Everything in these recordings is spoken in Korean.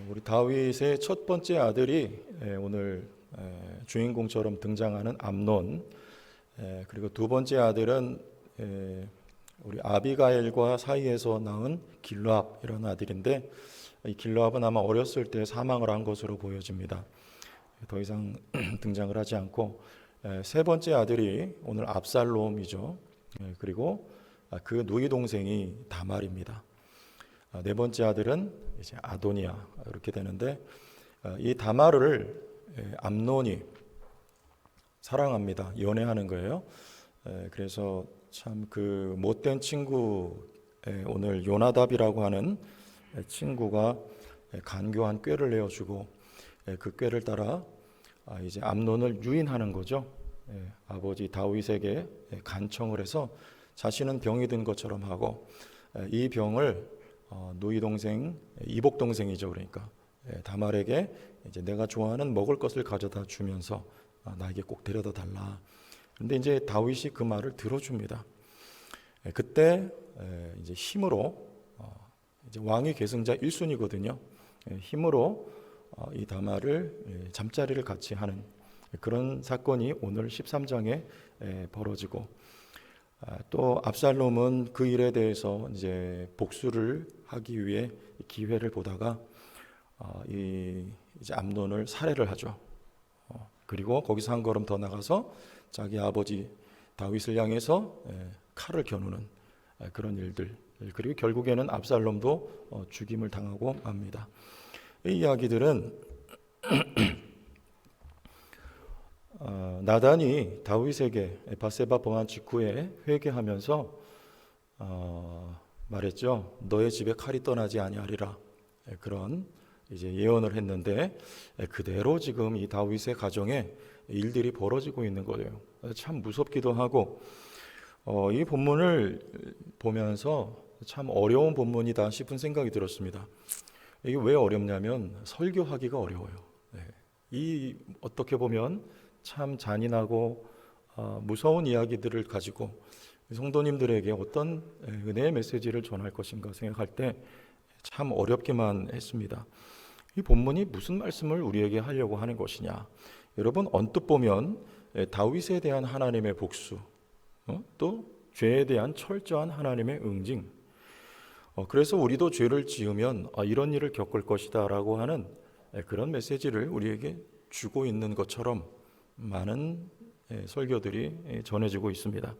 우리 다윗의 첫 번째 아들이 오늘 주인공처럼 등장하는 암논, 그리고 두 번째 아들은 우리 아비가일과 사이에서 낳은 길르압이라는 아들인데, 이 길르압은 아마 어렸을 때 사망을 한 것으로 보여집니다. 더 이상 등장을 하지 않고, 세 번째 아들이 오늘 압살롬이죠. 그리고 그 누이 동생이 다말입니다. 네 번째 아들은 이제 아도니아, 이렇게 되는데, 이 다말을 암논이 사랑합니다. 연애하는 거예요. 그래서 참 그 못된 친구, 오늘 요나답이라고 하는 친구가 간교한 꾀를 내어주고, 그 꾀를 따라 이제 암논을 유인하는 거죠. 아버지 다윗에게 간청을 해서 자신은 병이 든 것처럼 하고, 이 병을 누이 동생, 이복 동생이죠. 그러니까 다말에게 이제 내가 좋아하는 먹을 것을 가져다 주면서 나에게 꼭 데려다 달라. 그런데 이제 다윗이 그 말을 들어줍니다. 그때 이제 힘으로, 이제 왕위 계승자 1순위거든요. 힘으로 이 다말을 잠자리를 같이 하는 그런 사건이 오늘 13장에 벌어지고, 또 압살롬은 그 일에 대해서 이제 복수를 하기 위해 기회를 보다가 이제 암논을 살해를 하죠. 그리고 거기서 한 걸음 더 나가서 자기 아버지 다윗을 향해서 칼을 겨누는 그런 일들, 그리고 결국에는 압살롬도 죽임을 당하고 맙니다. 이 이야기들은 나단이 다윗에게 바세바 범한 직후에 회개하면서 말했죠. 너의 집에 칼이 떠나지 아니하리라. 그런 이제 예언을 했는데, 그대로 지금 이 다윗의 가정에 일들이 벌어지고 있는 거예요. 참 무섭기도 하고, 이 본문을 보면서 참 어려운 본문이다 싶은 생각이 들었습니다. 이게 왜 어렵냐면 설교하기가 어려워요. 이 어떻게 보면 참 잔인하고 무서운 이야기들을 가지고 성도님들에게 어떤 은혜의 메시지를 전할 것인가 생각할 때 참 어렵기만 했습니다. 이 본문이 무슨 말씀을 우리에게 하려고 하는 것이냐. 여러분, 언뜻 보면 다윗에 대한 하나님의 복수, 또 죄에 대한 철저한 하나님의 응징, 그래서 우리도 죄를 지으면 이런 일을 겪을 것이다 라고 하는 그런 메시지를 우리에게 주고 있는 것처럼 많은 설교들이 전해지고 있습니다.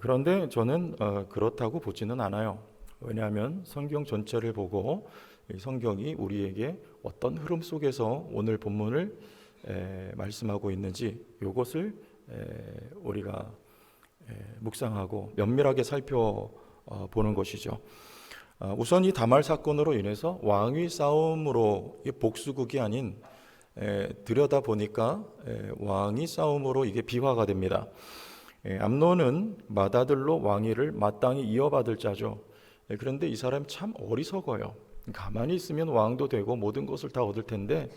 그런데 저는 그렇다고 보지는 않아요. 왜냐하면 성경 전체를 보고 성경이 우리에게 어떤 흐름 속에서 오늘 본문을 말씀하고 있는지 이것을 우리가 묵상하고 면밀하게 살펴보는 것이죠. 우선 이 다말 사건으로 인해서 왕위 싸움으로 복수국이 아닌, 들여다보니까 왕위 싸움으로 이게 비화가 됩니다. 암논은 맏아들로 왕위를 마땅히 이어받을 자죠. 그런데 이 사람이 참 어리석어요. 가만히 있으면 왕도 되고 모든 것을 다 얻을 텐데,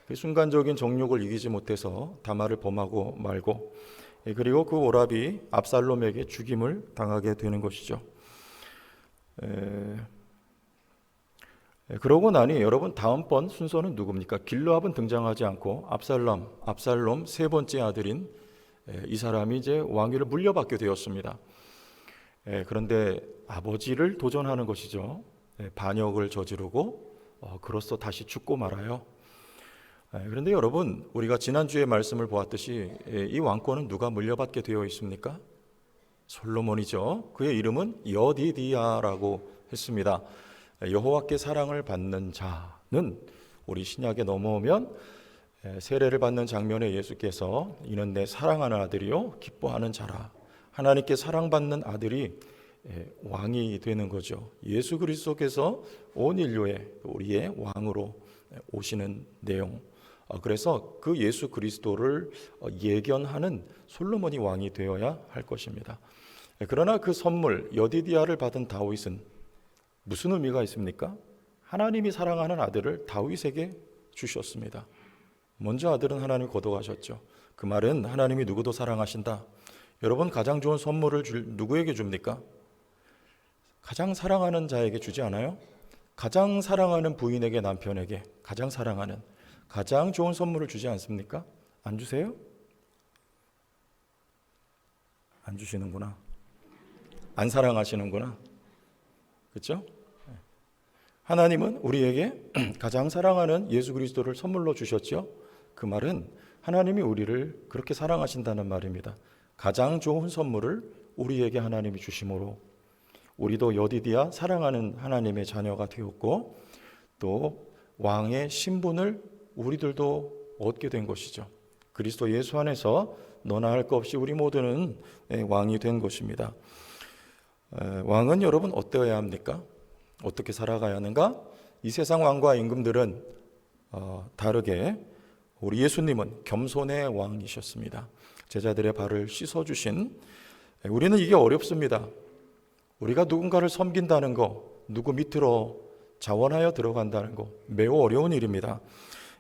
그 순간적인 정욕을 이기지 못해서 다말을 범하고 말고, 그리고 그 오라비 압살롬에게 죽임을 당하게 되는 것이죠. 그러고 나니 여러분, 다음번 순서는 누굽니까? 길르압은 등장하지 않고 압살롬 세 번째 아들인 이 사람이 이제 왕위를 물려받게 되었습니다. 그런데 아버지를 도전하는 것이죠. 반역을 저지르고 그로써 다시 죽고 말아요. 그런데 여러분, 우리가 지난주에 말씀을 보았듯이 이 왕권은 누가 물려받게 되어 있습니까? 솔로몬이죠. 그의 이름은 여디디야라고 했습니다. 여호와께 사랑을 받는 자는, 우리 신약에 넘어오면 세례를 받는 장면에 예수께서 이는 내 사랑하는 아들이요 기뻐하는 자라, 하나님께 사랑받는 아들이 왕이 되는 거죠. 예수 그리스도께서 온 인류의 우리의 왕으로 오시는 내용, 그래서 그 예수 그리스도를 예견하는 솔로몬이 왕이 되어야 할 것입니다. 그러나 그 선물 여디디아를 받은 다윗은 무슨 의미가 있습니까? 하나님이 사랑하는 아들을 다윗에게 주셨습니다. 먼저 아들은 하나님을 거둬가셨죠. 그 말은 하나님이 누구도 사랑하신다. 여러분, 가장 좋은 선물을 누구에게 줍니까? 가장 사랑하는 자에게 주지 않아요? 가장 사랑하는 부인에게, 남편에게 가장 사랑하는, 가장 좋은 선물을 주지 않습니까? 안 주세요? 안 주시는구나. 안 사랑하시는구나. 그렇죠? 하나님은 우리에게 가장 사랑하는 예수 그리스도를 선물로 주셨죠. 그 말은 하나님이 우리를 그렇게 사랑하신다는 말입니다. 가장 좋은 선물을 우리에게 하나님이 주심으로 우리도 여디디아 사랑하는 하나님의 자녀가 되었고, 또 왕의 신분을 우리들도 얻게 된 것이죠. 그리스도 예수 안에서 너나 할 것 없이 우리 모두는 왕이 된 것입니다. 왕은 여러분 어떠해야 합니까? 어떻게 살아가야 하는가? 이 세상 왕과 임금들은 다르게 우리 예수님은 겸손의 왕이셨습니다. 제자들의 발을 씻어주신, 우리는 이게 어렵습니다. 우리가 누군가를 섬긴다는 거, 누구 밑으로 자원하여 들어간다는 거 매우 어려운 일입니다.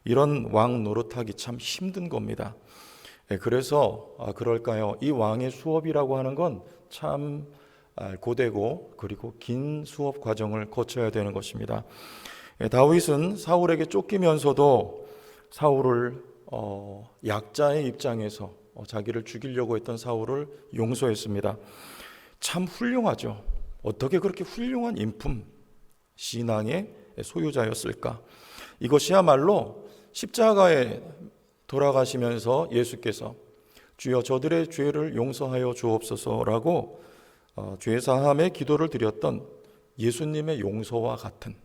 이런 왕 노릇하기 참 힘든 겁니다. 그래서 그럴까요? 이 왕의 수업이라고 하는 건 참 고되고 그리고 긴 수업 과정을 거쳐야 되는 것입니다. 다윗은 사울에게 쫓기면서도 사울을 약자의 입장에서 자기를 죽이려고 했던 사울을 용서했습니다. 참 훌륭하죠. 어떻게 그렇게 훌륭한 인품, 신앙의 소유자였을까? 이것이야말로 십자가에 돌아가시면서 예수께서 주여 저들의 죄를 용서하여 주옵소서라고 죄사함의 기도를 드렸던 예수님의 용서와 같은,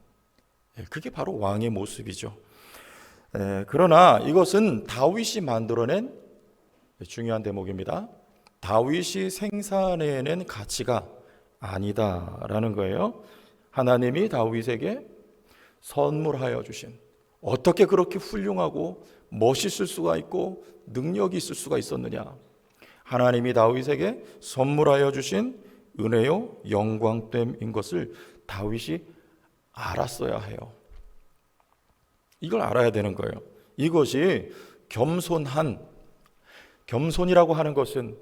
그게 바로 왕의 모습이죠. 그러나 이것은 다윗이 만들어낸 중요한 대목입니다. 다윗이 생산해낸 가치가 아니다라는 거예요. 하나님이 다윗에게 선물하여 주신, 어떻게 그렇게 훌륭하고 멋있을 수가 있고 능력이 있을 수가 있었느냐? 하나님이 다윗에게 선물하여 주신 은혜요 영광됨인 것을 다윗이 알았어야 해요. 이걸 알아야 되는 거예요. 이것이 겸손이라고 하는 것은,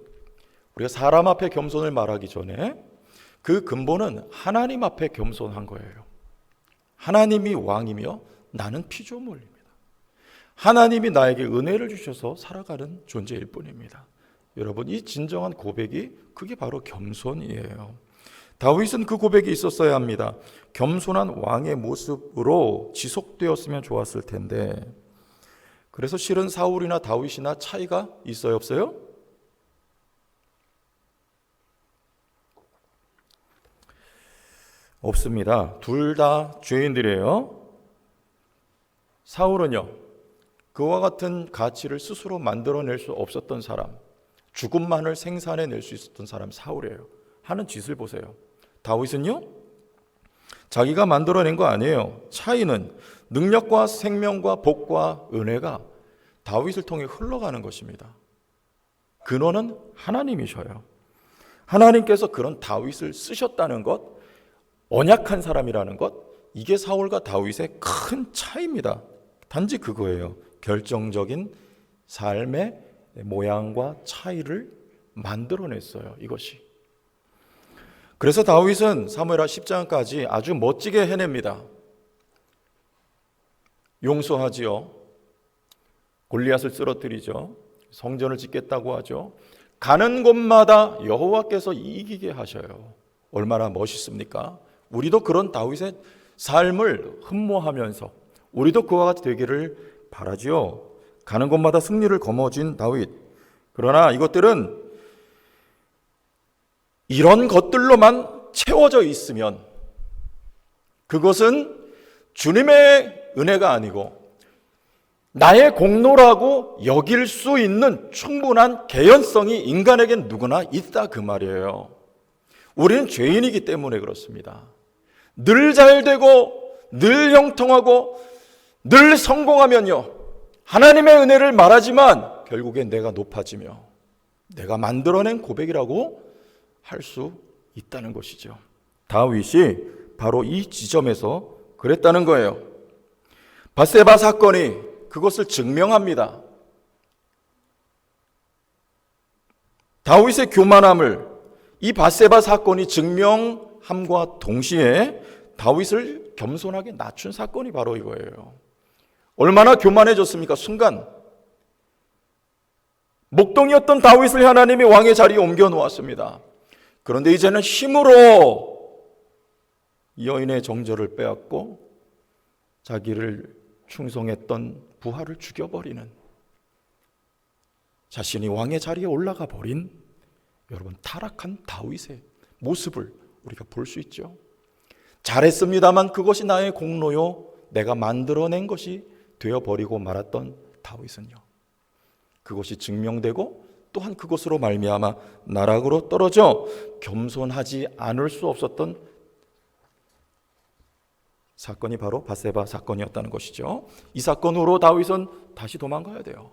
우리가 사람 앞에 겸손을 말하기 전에 그 근본은 하나님 앞에 겸손한 거예요. 하나님이 왕이며 나는 피조물입니다. 하나님이 나에게 은혜를 주셔서 살아가는 존재일 뿐입니다. 여러분, 이 진정한 고백이 그게 바로 겸손이에요. 다윗은 그 고백이 있었어야 합니다. 겸손한 왕의 모습으로 지속되었으면 좋았을 텐데, 그래서 실은 사울이나 다윗이나 차이가 있어요, 없어요? 없습니다. 둘 다 죄인들이에요. 사울은요, 그와 같은 가치를 스스로 만들어낼 수 없었던 사람, 죽음만을 생산해낼 수 있었던 사람 사울이에요. 하는 짓을 보세요. 다윗은요, 자기가 만들어낸 거 아니에요. 차이는 능력과 생명과 복과 은혜가 다윗을 통해 흘러가는 것입니다. 근원은 하나님이셔요. 하나님께서 그런 다윗을 쓰셨다는 것, 언약한 사람이라는 것, 이게 사울과 다윗의 큰 차이입니다. 단지 그거예요. 결정적인 삶의 모양과 차이를 만들어냈어요. 이것이. 그래서 다윗은 사무엘하 10장까지 아주 멋지게 해냅니다. 용서하지요. 골리앗을 쓰러뜨리죠. 성전을 짓겠다고 하죠. 가는 곳마다 여호와께서 이기게 하셔요. 얼마나 멋있습니까? 우리도 그런 다윗의 삶을 흠모하면서 우리도 그와 같이 되기를 바라지요. 가는 곳마다 승리를 거머쥔 다윗. 그러나 이것들은 이런 것들로만 채워져 있으면 그것은 주님의 은혜가 아니고 나의 공로라고 여길 수 있는 충분한 개연성이 인간에겐 누구나 있다, 그 말이에요. 우리는 죄인이기 때문에 그렇습니다. 늘 잘되고 늘 형통하고 늘 성공하면요, 하나님의 은혜를 말하지만 결국엔 내가 높아지며 내가 만들어낸 고백이라고 할 수 있다는 것이죠. 다윗이 바로 이 지점에서 그랬다는 거예요. 밧세바 사건이 그것을 증명합니다. 다윗의 교만함을 이 밧세바 사건이 증명함과 동시에 다윗을 겸손하게 낮춘 사건이 바로 이거예요. 얼마나 교만해졌습니까? 순간 목동이었던 다윗을 하나님이 왕의 자리에 옮겨 놓았습니다. 그런데 이제는 힘으로 여인의 정절을 빼앗고 자기를 충성했던 부하를 죽여버리는, 자신이 왕의 자리에 올라가 버린 여러분 타락한 다윗의 모습을 우리가 볼 수 있죠. 잘했습니다만 그것이 나의 공로요, 내가 만들어낸 것이 되어버리고 말았던 다윗은요, 그것이 증명되고 또한 그것으로 말미암아 나락으로 떨어져 겸손하지 않을 수 없었던 사건이 바로 밧세바 사건이었다는 것이죠. 이 사건으로 다윗은 다시 도망가야 돼요.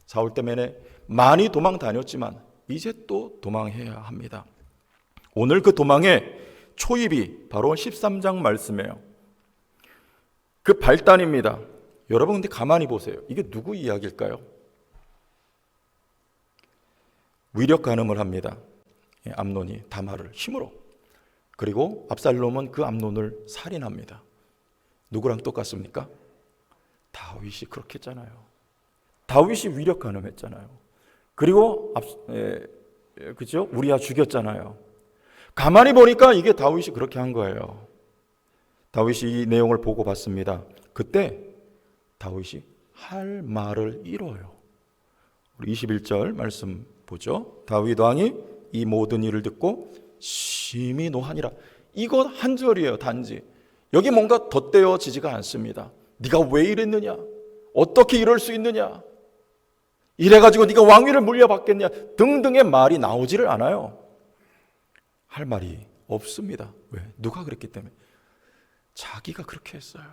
사울 때문에 많이 도망 다녔지만 이제 또 도망해야 합니다. 오늘 그 도망의 초입이 바로 13장 말씀이에요. 그 발단입니다. 여러분 근데 가만히 보세요. 이게 누구 이야기일까요? 위력 간음을 합니다. 암논이 다말을 힘으로. 그리고 압살롬은 그 암논을 살인합니다. 누구랑 똑같습니까? 다윗이 그렇게 했잖아요. 다윗이 위력 간음했잖아요. 그리고 그죠? 우리야 죽였잖아요. 가만히 보니까 이게 다윗이 그렇게 한 거예요. 다윗이 이 내용을 보고 봤습니다. 그때 다윗이 할 말을 잃어요. 우리 21절 말씀 보죠. 다윗 왕이 이 모든 일을 듣고 심히 노하니라. 이거 한 절이에요. 단지 여기 뭔가 덧대어지지가 않습니다. 네가 왜 이랬느냐, 어떻게 이럴 수 있느냐, 이래가지고 네가 왕위를 물려받겠냐 등등의 말이 나오지를 않아요. 할 말이 없습니다. 왜? 누가 그랬기 때문에. 자기가 그렇게 했어요.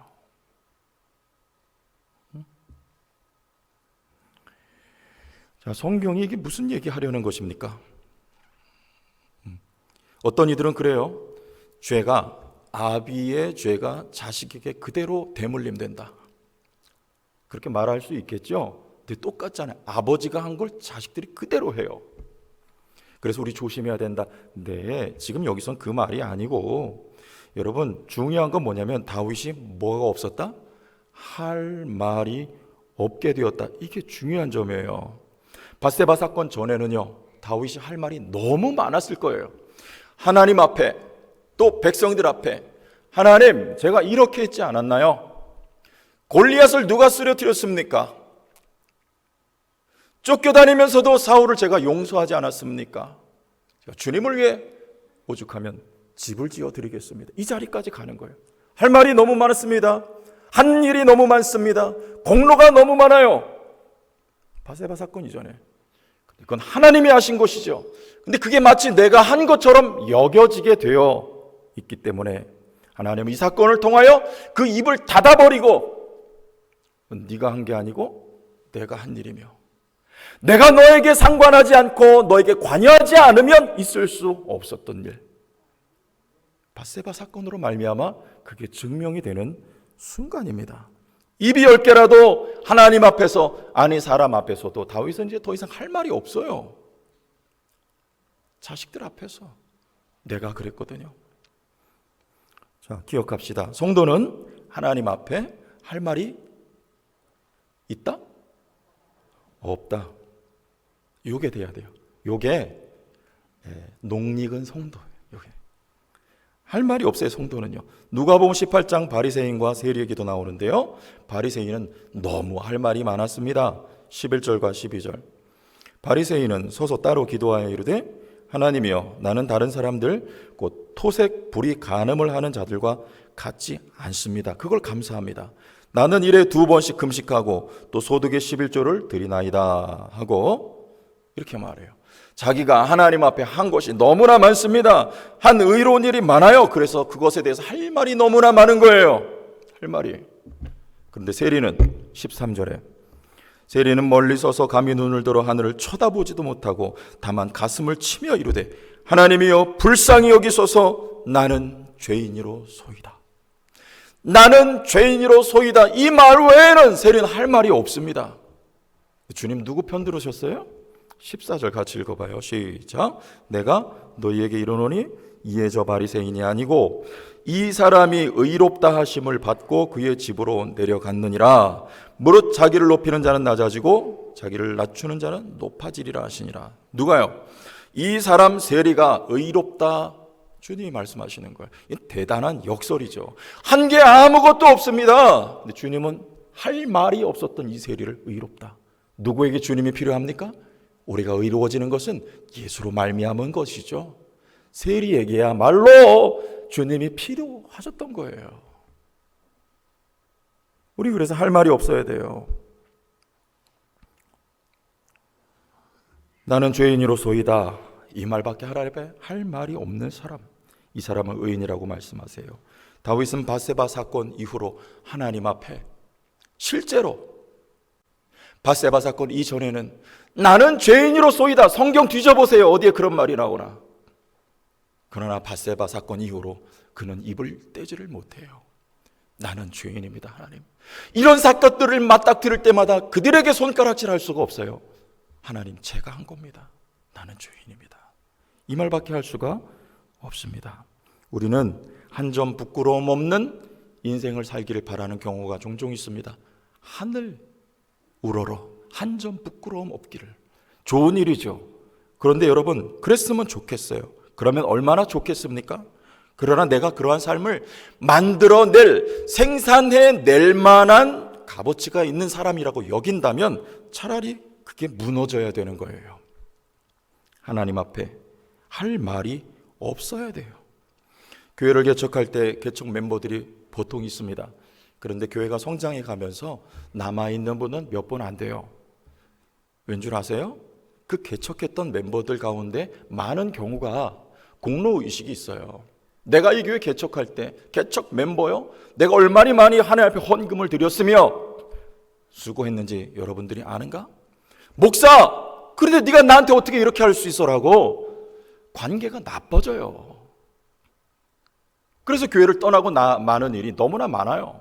자, 성경이 이게 무슨 얘기하려는 것입니까? 어떤 이들은 그래요. 아비의 죄가 자식에게 그대로 대물림된다. 그렇게 말할 수 있겠죠. 근데 똑같잖아요. 아버지가 한 걸 자식들이 그대로 해요. 그래서 우리 조심해야 된다. 네, 지금 여기선 그 말이 아니고, 여러분 중요한 건 뭐냐면 다윗이 뭐가 없었다? 할 말이 없게 되었다. 이게 중요한 점이에요. 밧세바 사건 전에는요, 다윗이 할 말이 너무 많았을 거예요. 하나님 앞에, 또 백성들 앞에, 하나님 제가 이렇게 했지 않았나요? 골리앗을 누가 쓰러뜨렸습니까? 쫓겨다니면서도 사울을 제가 용서하지 않았습니까? 제가 주님을 위해 오죽하면 집을 지어드리겠습니다. 이 자리까지 가는 거예요. 할 말이 너무 많았습니다. 한 일이 너무 많습니다. 공로가 너무 많아요. 밧세바 사건 이전에. 그건 하나님이 하신 것이죠. 근데 그게 마치 내가 한 것처럼 여겨지게 되어 있기 때문에 하나님은 이 사건을 통하여 그 입을 닫아버리고, 네가 한 게 아니고 내가 한 일이며, 내가 너에게 상관하지 않고 너에게 관여하지 않으면 있을 수 없었던 일, 밧세바 사건으로 말미암아 그게 증명이 되는 순간입니다. 입이 10개라도 하나님 앞에서, 아니 사람 앞에서도 다윗은 이제 더 이상 할 말이 없어요. 자식들 앞에서 내가 그랬거든요. 자, 기억합시다. 성도는 하나님 앞에 할 말이 있다? 없다. 요게 돼야 돼요. 요게 농익은 성도예요. 요게 할 말이 없어요. 성도는요. 누가복음 18장 바리새인과 세리에게도 나오는데요, 바리새인은 너무 할 말이 많았습니다. 11절과 12절. 바리새인은 서서 따로 기도하여 이르되, 하나님이여, 나는 다른 사람들 곧 토색 불의 간음을 하는 자들과 같지 않습니다. 그걸 감사합니다. 나는 일에 2번씩 금식하고 또 소득의 11조를 드리나이다 하고 이렇게 말해요. 자기가 하나님 앞에 한 것이 너무나 많습니다. 한 의로운 일이 많아요. 그래서 그것에 대해서 할 말이 너무나 많은 거예요. 할 말이. 그런데 세리는 13절에, 세리는 멀리 서서 감히 눈을 들어 하늘을 쳐다보지도 못하고 다만 가슴을 치며 이르되, 하나님이여 불쌍히 여기소서, 나는 죄인이로 소이다. 나는 죄인이로 소이다. 이 말 외에는 세리는 할 말이 없습니다. 주님 누구 편 들으셨어요? 14절 같이 읽어봐요. 시작. 내가 너희에게 이르노니 이에 저 바리새인이 아니고 이 사람이 의롭다 하심을 받고 그의 집으로 내려갔느니라. 무릇 자기를 높이는 자는 낮아지고 자기를 낮추는 자는 높아지리라 하시니라. 누가요? 이 사람 세리가 의롭다, 주님이 말씀하시는 거예요. 이 대단한 역설이죠. 한 게 아무것도 없습니다. 근데 주님은 할 말이 없었던 이 세리를 의롭다. 누구에게 주님이 필요합니까? 우리가 의로워지는 것은 예수로 말미암은 것이죠. 세리에게야말로 주님이 필요하셨던 거예요. 우리 그래서 할 말이 없어야 돼요. 나는 죄인으로소이다. 이 말밖에 할 말이 없는 사람, 이 사람은 의인이라고 말씀하세요. 다윗은 밧세바 사건 이후로 하나님 앞에 실제로 밧세바 사건 이전에는 나는 죄인으로소이다. 성경 뒤져보세요. 어디에 그런 말이 나오나. 그러나 밧세바 사건 이후로 그는 입을 떼지를 못해요. 나는 죄인입니다, 하나님. 이런 사건들을 맞닥뜨릴 때마다 그들에게 손가락질할 수가 없어요. 하나님, 제가 한 겁니다. 나는 죄인입니다. 이 말밖에 할 수가 없습니다. 우리는 한 점 부끄러움 없는 인생을 살기를 바라는 경우가 종종 있습니다. 하늘 우러러 한 점 부끄러움 없기를. 좋은 일이죠. 그런데 여러분, 그랬으면 좋겠어요. 그러면 얼마나 좋겠습니까? 그러나 내가 그러한 삶을 만들어낼, 생산해낼 만한 값어치가 있는 사람이라고 여긴다면 차라리 그게 무너져야 되는 거예요. 하나님 앞에 할 말이 없어야 돼요. 교회를 개척할 때 개척 멤버들이 보통 있습니다. 그런데 교회가 성장해 가면서 남아있는 분은 몇 분 안 돼요. 왠 줄 아세요? 그 개척했던 멤버들 가운데 많은 경우가 공로의식이 있어요. 내가 이 교회 개척할 때 개척 멤버요, 내가 얼마나 많이 하나님 앞에 헌금을 드렸으며 수고했는지 여러분들이 아는가? 목사, 그런데 네가 나한테 어떻게 이렇게 할 수 있어라고 관계가 나빠져요. 그래서 교회를 떠나고 마는 일이 너무나 많아요.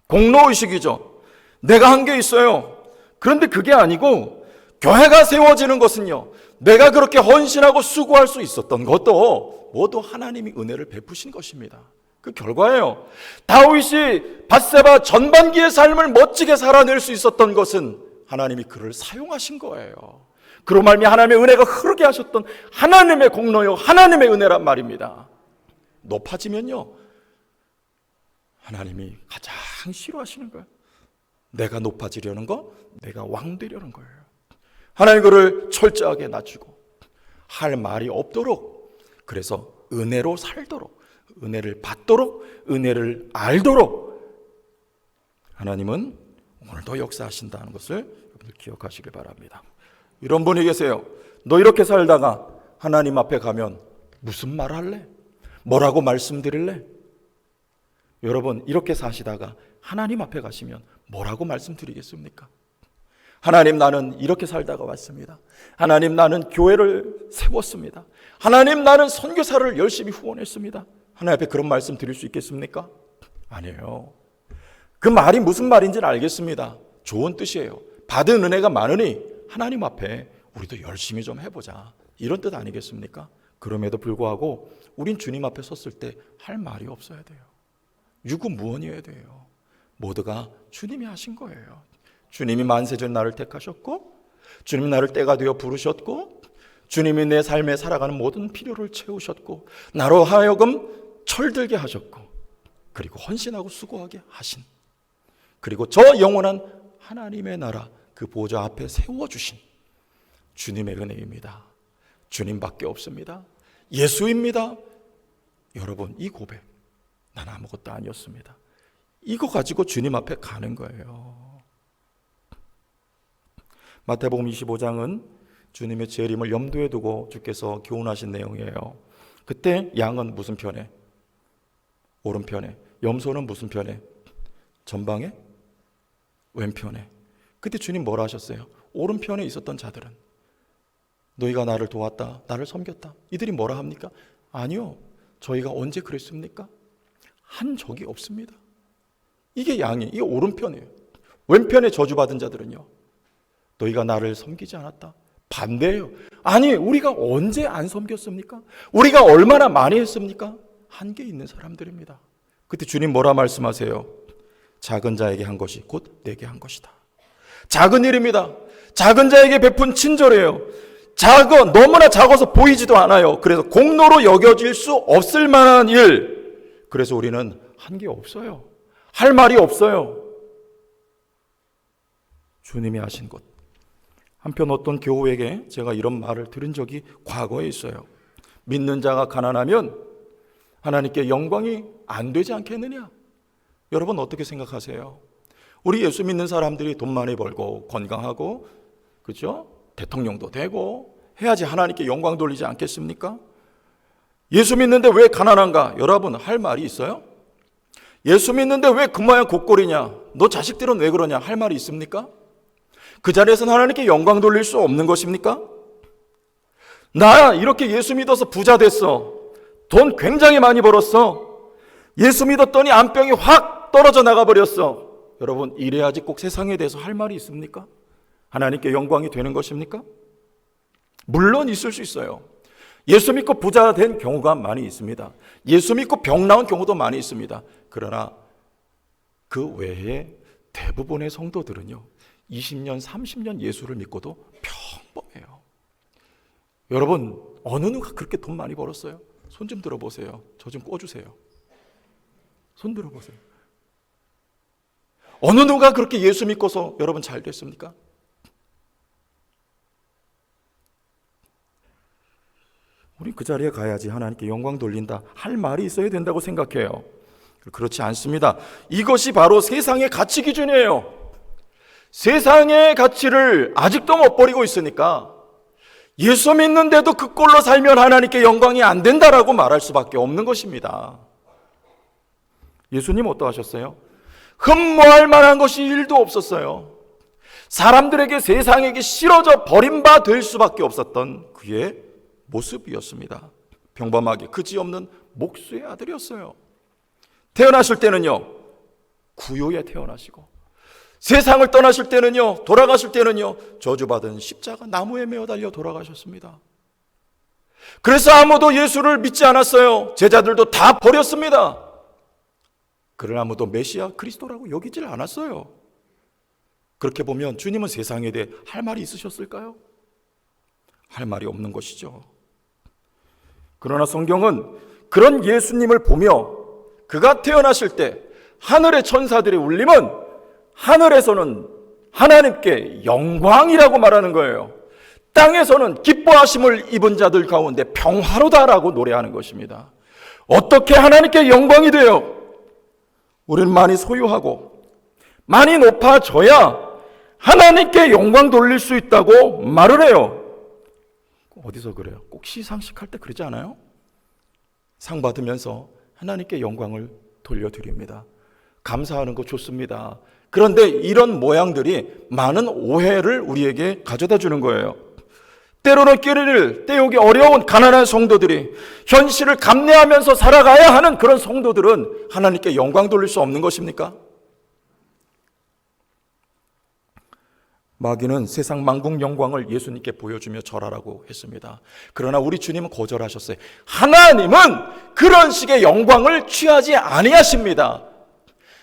공로의식이죠. 내가 한 게 있어요. 그런데 그게 아니고 교회가 세워지는 것은요, 내가 그렇게 헌신하고 수고할 수 있었던 것도 모두 하나님이 은혜를 베푸신 것입니다. 그 결과예요. 다윗이 밧세바 전반기의 삶을 멋지게 살아낼 수 있었던 것은 하나님이 그를 사용하신 거예요. 그로 말미암아 하나님의 은혜가 흐르게 하셨던 하나님의 공로요, 하나님의 은혜란 말입니다. 높아지면요, 하나님이 가장 싫어하시는 거예요. 내가 높아지려는 거, 내가 왕 되려는 거예요. 하나님 그를 철저하게 낮추고 할 말이 없도록, 그래서 은혜로 살도록, 은혜를 받도록, 은혜를 알도록 하나님은 오늘도 역사하신다는 것을 여러분들 기억하시길 바랍니다. 이런 분이 계세요. 너 이렇게 살다가 하나님 앞에 가면 무슨 말 할래? 뭐라고 말씀드릴래? 여러분, 이렇게 사시다가 하나님 앞에 가시면 뭐라고 말씀드리겠습니까? 하나님, 나는 이렇게 살다가 왔습니다. 하나님, 나는 교회를 세웠습니다. 하나님, 나는 선교사를 열심히 후원했습니다. 하나님 앞에 그런 말씀 드릴 수 있겠습니까? 아니에요. 그 말이 무슨 말인지는 알겠습니다. 좋은 뜻이에요. 받은 은혜가 많으니 하나님 앞에 우리도 열심히 좀 해보자, 이런 뜻 아니겠습니까? 그럼에도 불구하고 우린 주님 앞에 섰을 때 할 말이 없어야 돼요. 유구무원이어야 돼요. 모두가 주님이 하신 거예요. 주님이 만세전 나를 택하셨고, 주님이 나를 때가 되어 부르셨고, 주님이 내 삶에 살아가는 모든 필요를 채우셨고, 나로 하여금 철들게 하셨고, 그리고 헌신하고 수고하게 하신, 그리고 저 영원한 하나님의 나라 그 보좌 앞에 세워주신 주님의 은혜입니다. 주님밖에 없습니다. 예수입니다. 여러분, 이 고백, 난 아무것도 아니었습니다. 이거 가지고 주님 앞에 가는 거예요. 마태복음 25장은 주님의 재림을 염두에 두고 주께서 교훈하신 내용이에요. 그때 양은 무슨 편에? 오른편에. 염소는 무슨 편에? 전방에? 왼편에. 그때 주님 뭐라 하셨어요? 오른편에 있었던 자들은, 너희가 나를 도왔다, 나를 섬겼다, 이들이 뭐라 합니까? 아니요, 저희가 언제 그랬습니까? 한 적이 없습니다. 이게 양이, 이게 오른편이에요. 왼편에 저주받은 자들은요, 너희가 나를 섬기지 않았다, 반대예요. 아니, 우리가 언제 안 섬겼습니까? 우리가 얼마나 많이 했습니까? 한계 있는 사람들입니다. 그때 주님 뭐라 말씀하세요? 작은 자에게 한 것이 곧 내게 한 것이다. 작은 일입니다. 작은 자에게 베푼 친절이에요. 너무나 작아서 보이지도 않아요. 그래서 공로로 여겨질 수 없을 만한 일. 그래서 우리는 한 게 없어요. 할 말이 없어요. 주님이 하신 것. 한편 어떤 교우에게 제가 이런 말을 들은 적이 과거에 있어요. 믿는 자가 가난하면 하나님께 영광이 안 되지 않겠느냐? 여러분 어떻게 생각하세요? 우리 예수 믿는 사람들이 돈 많이 벌고 건강하고 그렇죠? 대통령도 되고 해야지 하나님께 영광 돌리지 않겠습니까? 예수 믿는데 왜 가난한가? 여러분 할 말이 있어요? 예수 믿는데 왜 그 모양 곡골이냐? 너 자식들은 왜 그러냐? 할 말이 있습니까? 그 자리에서는 하나님께 영광 돌릴 수 없는 것입니까? 나 이렇게 예수 믿어서 부자 됐어. 돈 굉장히 많이 벌었어. 예수 믿었더니 암병이 확 떨어져 나가버렸어. 여러분 이래야지 꼭 세상에 대해서 할 말이 있습니까? 하나님께 영광이 되는 것입니까? 물론 있을 수 있어요. 예수 믿고 부자 된 경우가 많이 있습니다. 예수 믿고 병 나은 경우도 많이 있습니다. 그러나 그 외에 대부분의 성도들은요 20년, 30년 예수를 믿고도 평범해요. 여러분 어느 누가 그렇게 돈 많이 벌었어요? 손 좀 들어보세요. 저 좀 꿔주세요. 손 들어보세요. 어느 누가 그렇게 예수 믿고서 여러분 잘 됐습니까? 우리 그 자리에 가야지 하나님께 영광 돌린다 할 말이 있어야 된다고 생각해요. 그렇지 않습니다. 이것이 바로 세상의 가치 기준이에요. 세상의 가치를 아직도 못 버리고 있으니까 예수 믿는데도 그 꼴로 살면 하나님께 영광이 안 된다라고 말할 수밖에 없는 것입니다. 예수님 어떠하셨어요? 흠모할 만한 것이 1도 없었어요. 사람들에게 세상에게 싫어져 버림바 될 수밖에 없었던 그의 모습이었습니다. 평범하게 그지없는 목수의 아들이었어요. 태어나실 때는요 구유에 태어나시고 세상을 떠나실 때는요 돌아가실 때는요 저주받은 십자가 나무에 매어 달려 돌아가셨습니다. 그래서 아무도 예수를 믿지 않았어요. 제자들도 다 버렸습니다. 그를 아무도 메시아 그리스도라고 여기질 않았어요. 그렇게 보면 주님은 세상에 대해 할 말이 있으셨을까요? 할 말이 없는 것이죠. 그러나 성경은 그런 예수님을 보며 그가 태어나실 때 하늘의 천사들의 울림은 하늘에서는 하나님께 영광이라고 말하는 거예요. 땅에서는 기뻐하심을 입은 자들 가운데 평화로다라고 노래하는 것입니다. 어떻게 하나님께 영광이 돼요? 우리는 많이 소유하고 많이 높아져야 하나님께 영광 돌릴 수 있다고 말을 해요. 어디서 그래요? 꼭 시상식 할 때 그러지 않아요? 상 받으면서 하나님께 영광을 돌려드립니다. 감사하는 거 좋습니다. 그런데 이런 모양들이 많은 오해를 우리에게 가져다 주는 거예요. 때로는 끼리를 때우기 어려운 가난한 성도들이 현실을 감내하면서 살아가야 하는 그런 성도들은 하나님께 영광 돌릴 수 없는 것입니까? 마귀는 세상 만국 영광을 예수님께 보여주며 절하라고 했습니다. 그러나 우리 주님은 거절하셨어요. 하나님은 그런 식의 영광을 취하지 아니하십니다.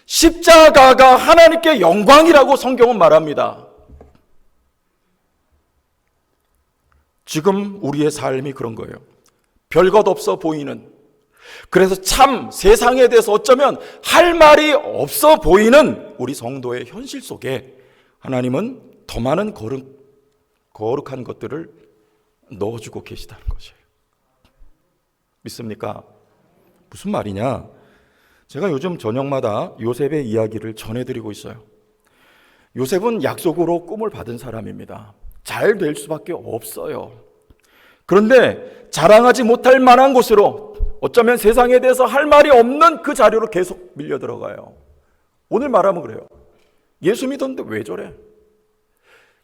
십자가가 하나님께 영광이라고 성경은 말합니다. 지금 우리의 삶이 그런 거예요. 별것 없어 보이는, 그래서 참 세상에 대해서 어쩌면 할 말이 없어 보이는 우리 성도의 현실 속에 하나님은 더 많은 거룩한 것들을 넣어주고 계시다는 것이에요. 믿습니까? 무슨 말이냐? 제가 요즘 저녁마다 요셉의 이야기를 전해드리고 있어요. 요셉은 약속으로 꿈을 받은 사람입니다. 잘 될 수밖에 없어요. 그런데 자랑하지 못할 만한 곳으로, 어쩌면 세상에 대해서 할 말이 없는 그 자리로 계속 밀려 들어가요. 오늘 말하면 그래요. 예수 믿었는데 왜 저래?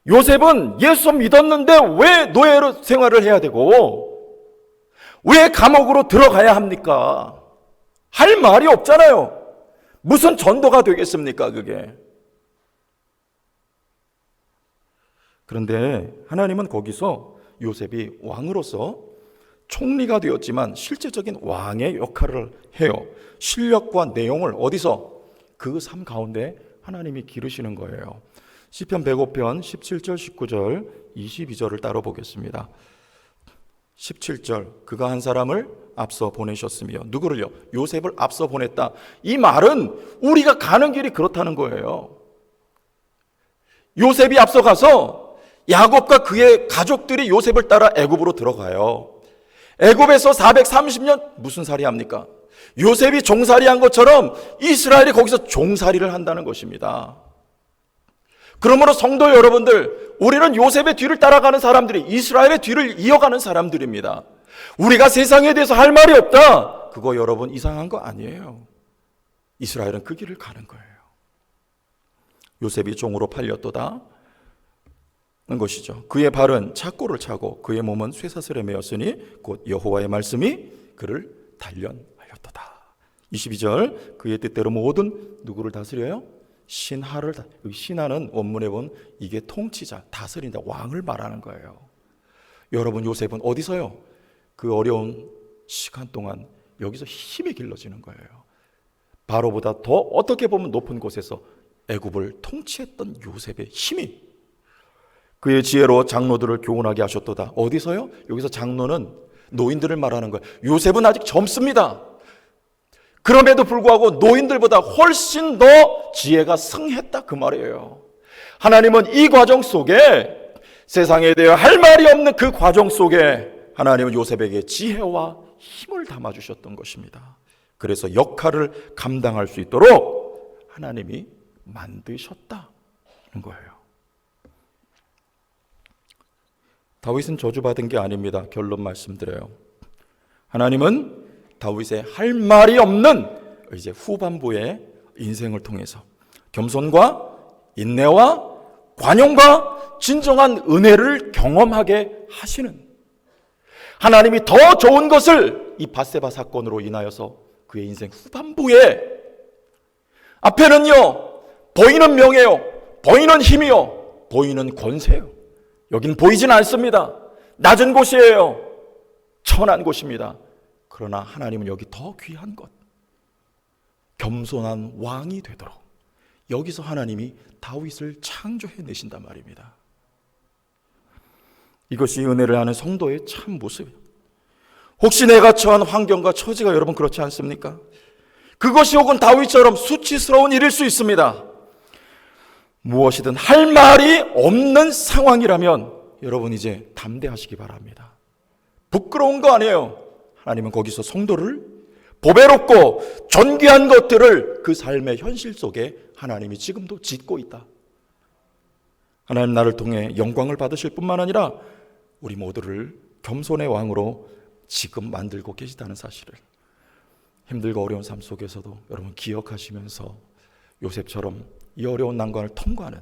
요셉은 예수 믿었는데 왜 노예로 생활을 해야 되고 왜 감옥으로 들어가야 합니까? 할 말이 없잖아요. 무슨 전도가 되겠습니까 그게? 그런데 하나님은 거기서 요셉이 왕으로서 총리가 되었지만 실제적인 왕의 역할을 해요. 실력과 내용을 어디서? 그 삶 가운데 하나님이 기르시는 거예요. 시편 105편 17절 19절 22절을 따로 보겠습니다. 17절, 그가 한 사람을 앞서 보내셨으며, 누구를요? 요셉을 앞서 보냈다. 이 말은 우리가 가는 길이 그렇다는 거예요. 요셉이 앞서가서 야곱과 그의 가족들이 요셉을 따라 애굽으로 들어가요. 애굽에서 430년 무슨 살이 합니까? 요셉이 종살이한 것처럼 이스라엘이 거기서 종살이를 한다는 것입니다. 그러므로 성도 여러분들, 우리는 요셉의 뒤를 따라가는 사람들이, 이스라엘의 뒤를 이어가는 사람들입니다. 우리가 세상에 대해서 할 말이 없다, 그거 여러분 이상한 거 아니에요. 이스라엘은 그 길을 가는 거예요. 요셉이 종으로 팔렸도다 는 것이죠. 그의 발은 착고를 차고 그의 몸은 쇠사슬에 매였으니 곧 여호와의 말씀이 그를 단련하였도다. 22절, 그의 뜻대로 모든 누구를 다스려요? 신하를. 신하는 원문에 보면 이게 통치자, 다스린다, 왕을 말하는 거예요. 여러분, 요셉은 어디서요? 그 어려운 시간 동안 여기서 힘이 길러지는 거예요. 바로보다 더 어떻게 보면 높은 곳에서 애굽을 통치했던 요셉의 힘이, 그의 지혜로 장로들을 교훈하게 하셨도다. 어디서요? 여기서 장로는 노인들을 말하는 거예요. 요셉은 아직 젊습니다. 그럼에도 불구하고 노인들보다 훨씬 더 지혜가 승했다, 그 말이에요. 하나님은 이 과정 속에, 세상에 대해 할 말이 없는 그 과정 속에 하나님은 요셉에게 지혜와 힘을 담아주셨던 것입니다. 그래서 역할을 감당할 수 있도록 하나님이 만드셨다는 거예요. 다윗은 저주받은 게 아닙니다. 결론 말씀드려요. 하나님은 다윗의 할 말이 없는 이제 후반부의 인생을 통해서 겸손과 인내와 관용과 진정한 은혜를 경험하게 하시는, 하나님이 더 좋은 것을 이 밧세바 사건으로 인하여서 그의 인생 후반부에, 앞에는요 보이는 명예요, 보이는 힘이요, 보이는 권세요. 여긴 보이진 않습니다. 낮은 곳이에요. 천한 곳입니다. 그러나 하나님은 여기 더 귀한 것, 겸손한 왕이 되도록 여기서 하나님이 다윗을 창조해 내신단 말입니다. 이것이 은혜를 하는 성도의 참 모습이에요. 혹시 내가 처한 환경과 처지가 여러분 그렇지 않습니까? 그것이 혹은 다윗처럼 수치스러운 일일 수 있습니다. 무엇이든 할 말이 없는 상황이라면 여러분 이제 담대하시기 바랍니다. 부끄러운 거 아니에요. 하나님은 거기서 성도를 보배롭고 존귀한 것들을 그 삶의 현실 속에 하나님이 지금도 짓고 있다. 하나님 나를 통해 영광을 받으실 뿐만 아니라 우리 모두를 겸손의 왕으로 지금 만들고 계시다는 사실을 힘들고 어려운 삶 속에서도 여러분 기억하시면서 요셉처럼 이 어려운 난관을 통과하는,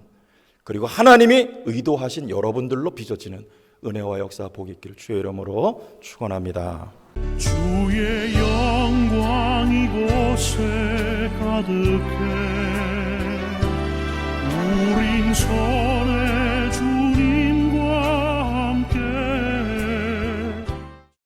그리고 하나님이 의도하신 여러분들로 빚어지는 은혜와 역사 복이 있기를 주의 이름으로 축원합니다. 주의 영광 이곳에 가득해 우린